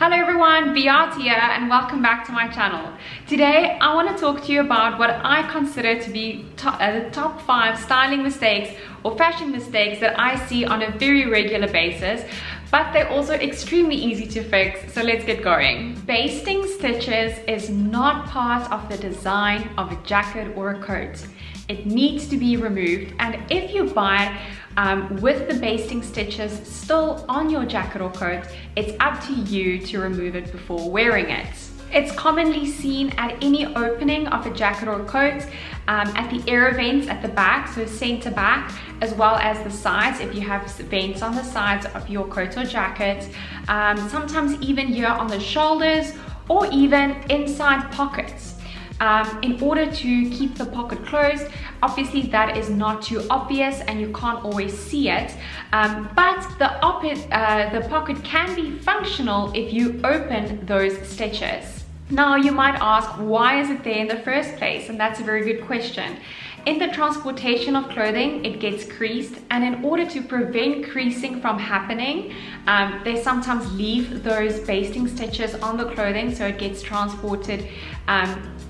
Hello everyone, Beate here and welcome back to my channel. Today I want to talk to you about what I consider to be the top 5 styling mistakes or fashion mistakes that I see on a very regular basis, but they're also extremely easy to fix, so let's get going. Basting stitches is not part of the design of a jacket or a coat. It needs to be removed, and if you buy with the basting stitches still on your jacket or coat, it's up to you to remove it before wearing it. It's commonly seen at any opening of a jacket or coat, at the air vents at the back, so center back, as well as the sides if you have vents on the sides of your coat or jacket, sometimes even here on the shoulders or even inside pockets. In order to keep the pocket closed, obviously that is not too obvious and you can't always see it, but the pocket can be functional if you open those stitches. Now you might ask, why is it there in the first place? And that's a very good question. In the transportation of clothing, it gets creased, and in order to prevent creasing from happening, they sometimes leave those basting stitches on the clothing so it gets transported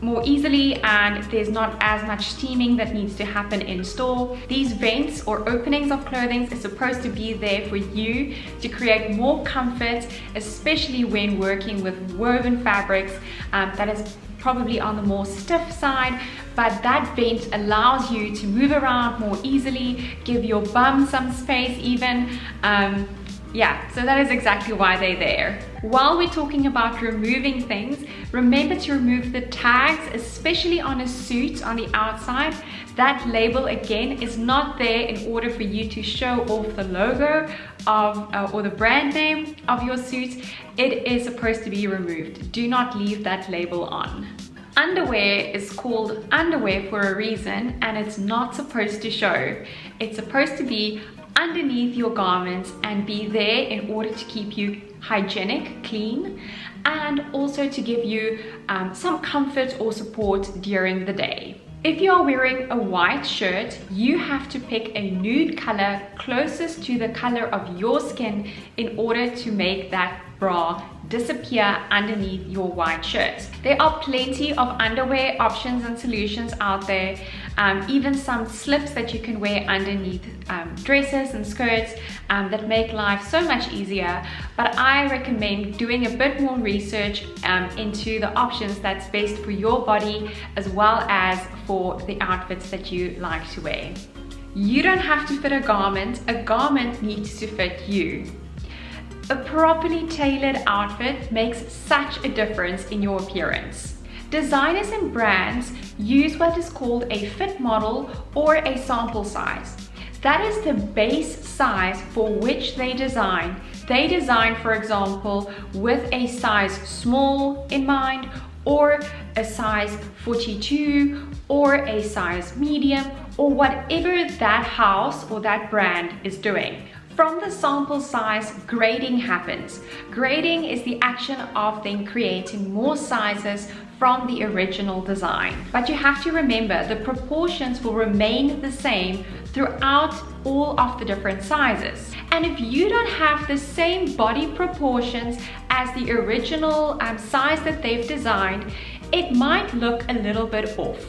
more easily and there's not as much steaming that needs to happen in store. These vents or openings of clothing is supposed to be there for you to create more comfort, especially when working with woven fabrics that is probably on the more stiff side, but that vent allows you to move around more easily, give your bum some space even. So that is exactly why they're there. While we're talking about removing things, remember to remove the tags, especially on a suit on the outside. That label again is not there in order for you to show off the logo of or the brand name of your suit. It is supposed to be removed. Do not leave that label on. Underwear is called underwear for a reason, and it's not supposed to show. It's supposed to be underneath your garments and be there in order to keep you hygienic, clean, and also to give you some comfort or support during the day. If you are wearing a white shirt, you have to pick a nude color closest to the color of your skin in order to make that bra disappear underneath your white shirt. There are plenty of underwear options and solutions out there, even some slips that you can wear underneath dresses and skirts that make life so much easier, but I recommend doing a bit more research into the options that's best for your body as well as for the outfits that you like to wear. You don't have to fit a garment needs to fit you. A properly tailored outfit makes such a difference in your appearance. Designers and brands use what is called a fit model or a sample size. That is the base size for which they design. They design, for example, with a size small in mind, or a size 42, or a size medium, or whatever that house or that brand is doing. From the sample size, grading happens. Grading is the action of then creating more sizes from the original design. But you have to remember, the proportions will remain the same throughout all of the different sizes. And if you don't have the same body proportions as the original size that they've designed, it might look a little bit off.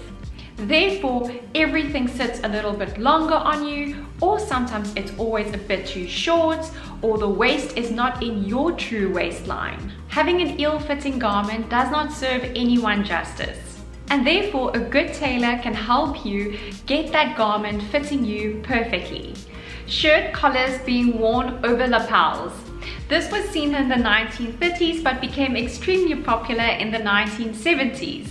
Therefore, everything sits a little bit longer on you, or sometimes it's always a bit too short, or the waist is not in your true waistline. Having an ill-fitting garment does not serve anyone justice, and therefore a good tailor can help you get that garment fitting you perfectly. Shirt collars being worn over lapels. This was seen in the 1930s but became extremely popular in the 1970s.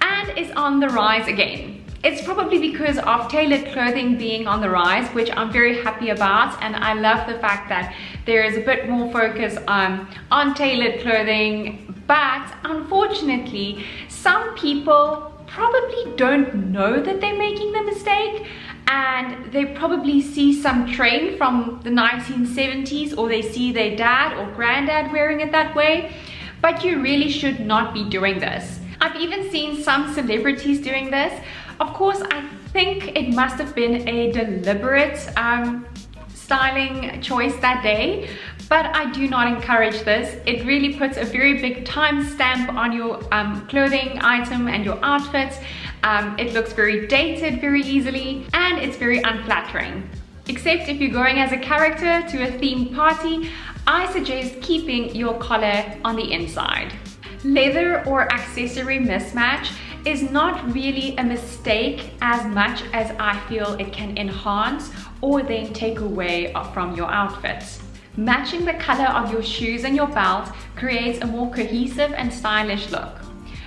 And is on the rise again. It's probably because of tailored clothing being on the rise, which I'm very happy about, and I love the fact that there is a bit more focus on tailored clothing, but unfortunately some people probably don't know that they're making the mistake, and they probably see some trend from the 1970s, or they see their dad or granddad wearing it that way, but you really should not be doing this. I've even seen some celebrities doing this. Of course, I think it must have been a deliberate styling choice that day, But I do not encourage this. It really puts a very big time stamp on your clothing item and your outfits. It looks very dated very easily, and it's very unflattering. Except if you're going as a character to a themed party, I suggest keeping your collar on the inside. Leather or accessory mismatch is not really a mistake as much as I feel it can enhance or then take away from your outfits. Matching the color of your shoes and your belt creates a more cohesive and stylish look.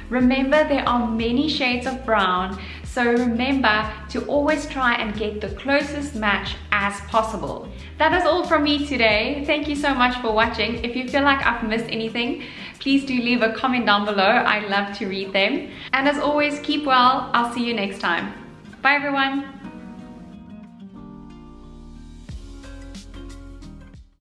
Remember, there are many shades of brown, so remember to always try and get the closest match as possible. That is all from me today. Thank you so much for watching. If you feel like I've missed anything, please do leave a comment down below. I love to read them. And as always, keep well. I'll see you next time. Bye everyone.